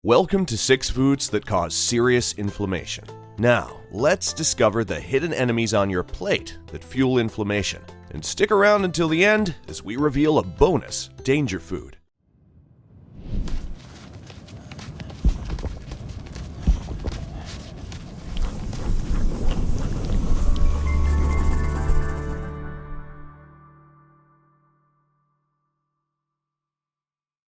Welcome to 6 foods that cause serious inflammation. Now, let's discover the hidden enemies on your plate that fuel inflammation. And stick around until the end as we reveal a bonus danger food.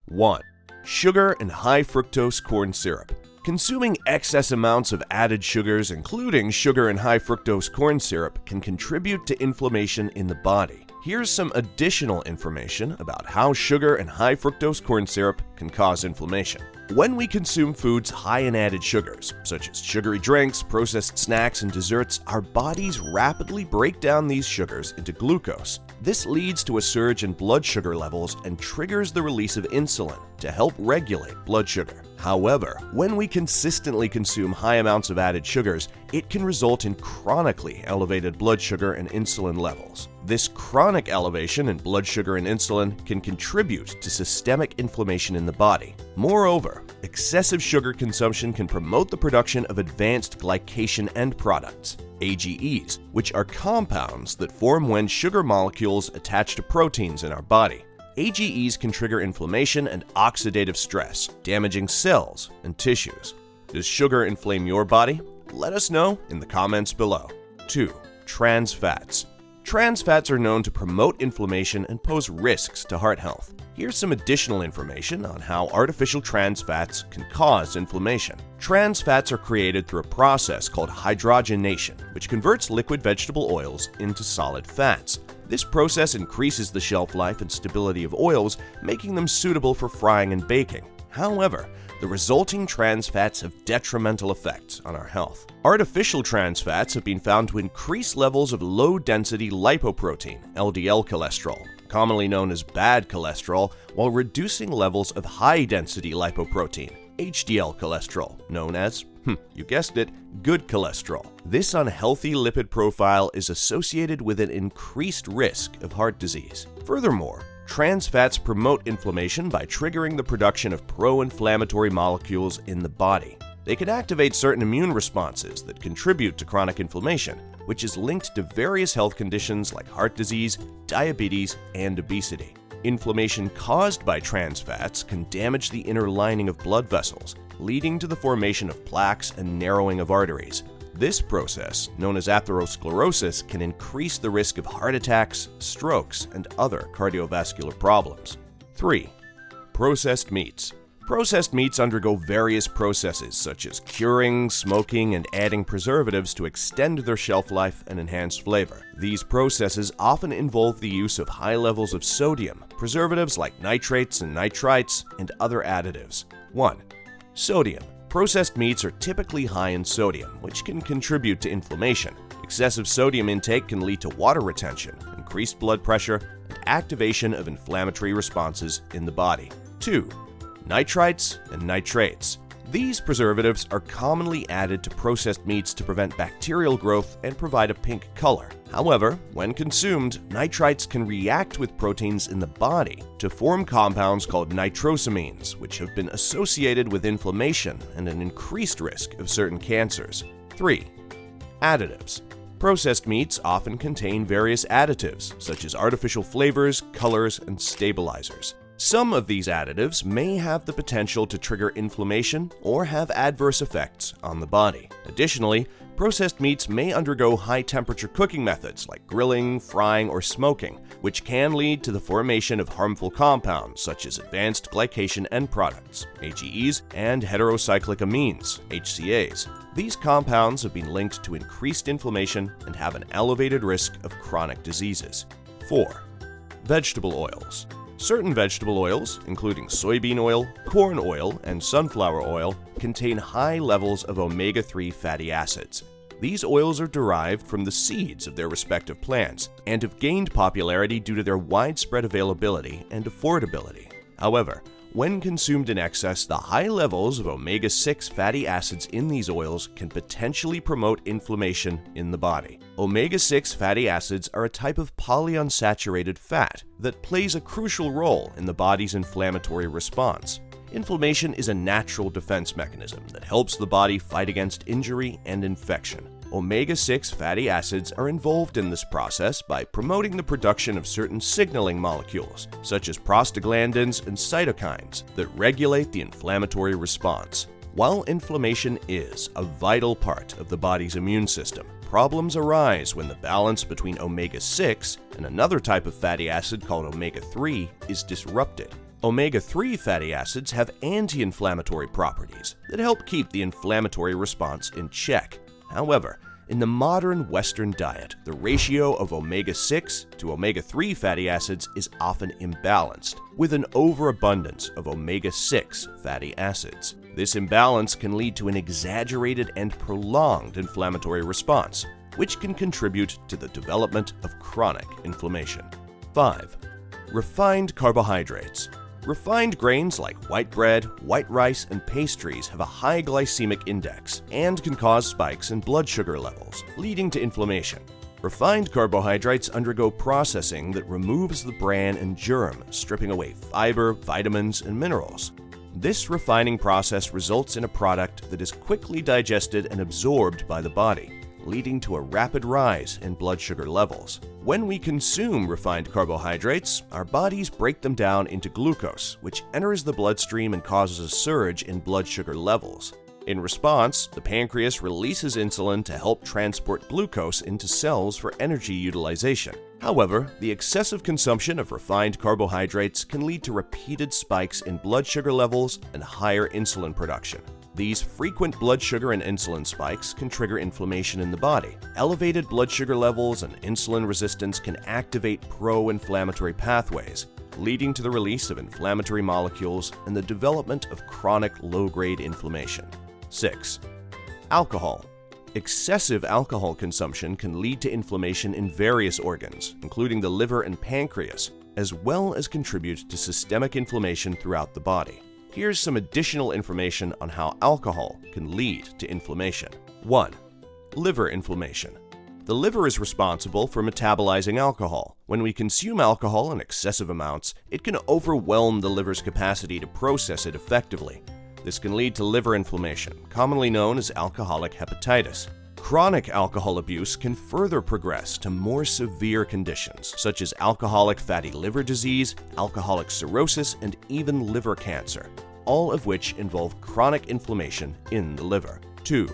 One, sugar and high fructose corn syrup. Consuming excess amounts of added sugars, including sugar and high fructose corn syrup, can contribute to inflammation in the body. Here's some additional information about how sugar and high fructose corn syrup can cause inflammation. When we consume foods high in added sugars, such as sugary drinks, processed snacks, and desserts, our bodies rapidly break down these sugars into glucose. This leads to a surge in blood sugar levels and triggers the release of insulin to help regulate blood sugar. However, when we consistently consume high amounts of added sugars, it can result in chronically elevated blood sugar and insulin levels. This chronic elevation in blood sugar and insulin can contribute to systemic inflammation in the body. Moreover, excessive sugar consumption can promote the production of advanced glycation end products, AGEs, which are compounds that form when sugar molecules attach to proteins in our body. AGEs can trigger inflammation and oxidative stress, damaging cells and tissues. Does sugar inflame your body? Let us know in the comments below. 2. Trans fats. Trans fats are known to promote inflammation and pose risks to heart health. Here's some additional information on how artificial trans fats can cause inflammation. Trans fats are created through a process called hydrogenation, which converts liquid vegetable oils into solid fats. This process increases the shelf life and stability of oils, making them suitable for frying and baking. However, the resulting trans fats have detrimental effects on our health. Artificial trans fats have been found to increase levels of low-density lipoprotein, LDL cholesterol, commonly known as bad cholesterol, while reducing levels of high-density lipoprotein, HDL cholesterol, known as, you guessed it, good cholesterol. This unhealthy lipid profile is associated with an increased risk of heart disease. Furthermore, trans fats promote inflammation by triggering the production of pro-inflammatory molecules in the body. They can activate certain immune responses that contribute to chronic inflammation, which is linked to various health conditions like heart disease, diabetes, and obesity. Inflammation caused by trans fats can damage the inner lining of blood vessels, leading to the formation of plaques and narrowing of arteries. This process, known as atherosclerosis, can increase the risk of heart attacks, strokes, and other cardiovascular problems. 3. Processed meats. Processed meats undergo various processes such as curing, smoking, and adding preservatives to extend their shelf life and enhance flavor. These processes often involve the use of high levels of sodium, preservatives like nitrates and nitrites, and other additives. 1. Sodium. Processed meats are typically high in sodium, which can contribute to inflammation. Excessive sodium intake can lead to water retention, increased blood pressure, and activation of inflammatory responses in the body. 2. Nitrites and nitrates. These preservatives are commonly added to processed meats to prevent bacterial growth and provide a pink color. However, when consumed, nitrites can react with proteins in the body to form compounds called nitrosamines, which have been associated with inflammation and an increased risk of certain cancers. 3. Additives. Processed meats often contain various additives, such as artificial flavors, colors, and stabilizers. Some of these additives may have the potential to trigger inflammation or have adverse effects on the body. Additionally, processed meats may undergo high-temperature cooking methods like grilling, frying, or smoking, which can lead to the formation of harmful compounds such as advanced glycation end products, AGEs, and heterocyclic amines, HCAs. These compounds have been linked to increased inflammation and have an elevated risk of chronic diseases. 4. Vegetable oils. Certain vegetable oils, including soybean oil, corn oil, and sunflower oil, contain high levels of omega-3 fatty acids. These oils are derived from the seeds of their respective plants and have gained popularity due to their widespread availability and affordability. However, when consumed in excess, the high levels of omega-6 fatty acids in these oils can potentially promote inflammation in the body. Omega-6 fatty acids are a type of polyunsaturated fat that plays a crucial role in the body's inflammatory response. Inflammation is a natural defense mechanism that helps the body fight against injury and infection. Omega-6 fatty acids are involved in this process by promoting the production of certain signaling molecules, such as prostaglandins and cytokines, that regulate the inflammatory response. While inflammation is a vital part of the body's immune system, problems arise when the balance between omega-6 and another type of fatty acid called omega-3 is disrupted. Omega-3 fatty acids have anti-inflammatory properties that help keep the inflammatory response in check. However, in the modern Western diet, the ratio of omega-6 to omega-3 fatty acids is often imbalanced, with an overabundance of omega-6 fatty acids. This imbalance can lead to an exaggerated and prolonged inflammatory response, which can contribute to the development of chronic inflammation. 5. Refined carbohydrates. Refined grains like white bread, white rice, and pastries have a high glycemic index and can cause spikes in blood sugar levels, leading to inflammation. Refined carbohydrates undergo processing that removes the bran and germ, stripping away fiber, vitamins, and minerals. This refining process results in a product that is quickly digested and absorbed by the body, leading to a rapid rise in blood sugar levels. When we consume refined carbohydrates, our bodies break them down into glucose, which enters the bloodstream and causes a surge in blood sugar levels. In response, the pancreas releases insulin to help transport glucose into cells for energy utilization. However, the excessive consumption of refined carbohydrates can lead to repeated spikes in blood sugar levels and higher insulin production. These frequent blood sugar and insulin spikes can trigger inflammation in the body. Elevated blood sugar levels and insulin resistance can activate pro-inflammatory pathways, leading to the release of inflammatory molecules and the development of chronic low-grade inflammation. 6. Alcohol. Excessive alcohol consumption can lead to inflammation in various organs, including the liver and pancreas, as well as contribute to systemic inflammation throughout the body. Here's some additional information on how alcohol can lead to inflammation. 1. Liver inflammation. The liver is responsible for metabolizing alcohol. When we consume alcohol in excessive amounts, it can overwhelm the liver's capacity to process it effectively. This can lead to liver inflammation, commonly known as alcoholic hepatitis. Chronic alcohol abuse can further progress to more severe conditions, such as alcoholic fatty liver disease, alcoholic cirrhosis, and even liver cancer, all of which involve chronic inflammation in the liver. 2.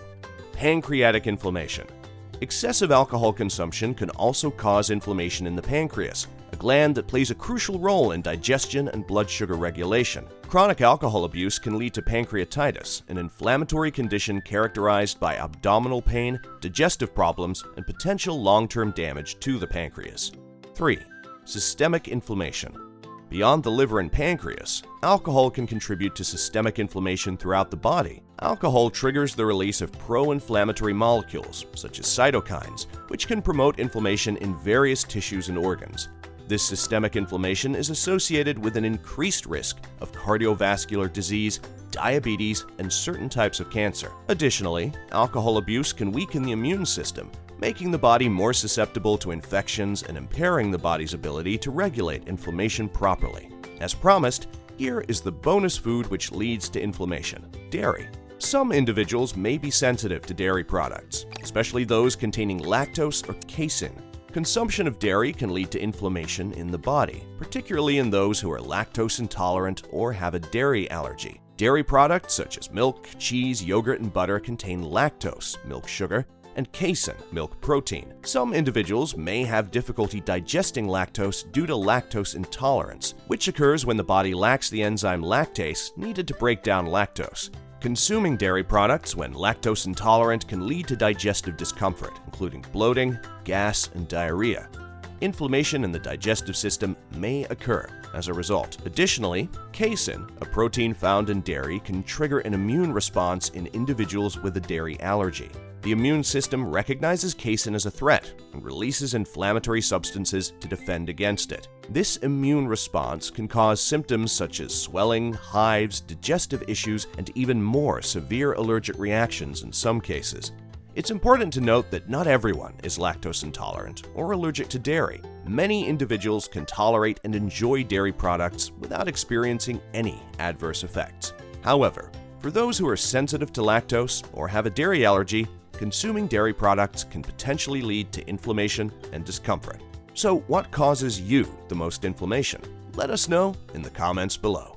Pancreatic inflammation. Excessive alcohol consumption can also cause inflammation in the pancreas, a gland that plays a crucial role in digestion and blood sugar regulation. Chronic alcohol abuse can lead to pancreatitis, an inflammatory condition characterized by abdominal pain, digestive problems, and potential long-term damage to the pancreas. 3. Systemic inflammation. Beyond the liver and pancreas, alcohol can contribute to systemic inflammation throughout the body. Alcohol triggers the release of pro-inflammatory molecules, such as cytokines, which can promote inflammation in various tissues and organs. This systemic inflammation is associated with an increased risk of cardiovascular disease, diabetes, and certain types of cancer. Additionally, alcohol abuse can weaken the immune system, making the body more susceptible to infections and impairing the body's ability to regulate inflammation properly. As promised, here is the bonus food which leads to inflammation: dairy. Some individuals may be sensitive to dairy products, especially those containing lactose or casein. Consumption of dairy can lead to inflammation in the body, particularly in those who are lactose intolerant or have a dairy allergy. Dairy products such as milk, cheese, yogurt, and butter contain lactose, milk sugar, and casein, milk protein. Some individuals may have difficulty digesting lactose due to lactose intolerance, which occurs when the body lacks the enzyme lactase needed to break down lactose. Consuming dairy products when lactose intolerant can lead to digestive discomfort, including bloating, gas, and diarrhea. Inflammation in the digestive system may occur as a result. Additionally, casein, a protein found in dairy, can trigger an immune response in individuals with a dairy allergy. The immune system recognizes casein as a threat and releases inflammatory substances to defend against it. This immune response can cause symptoms such as swelling, hives, digestive issues, and even more severe allergic reactions in some cases. It's important to note that not everyone is lactose intolerant or allergic to dairy. many individuals can tolerate and enjoy dairy products without experiencing any adverse effects. However, for those who are sensitive to lactose or have a dairy allergy, consuming dairy products can potentially lead to inflammation and discomfort. So, what causes you the most inflammation? Let us know in the comments below.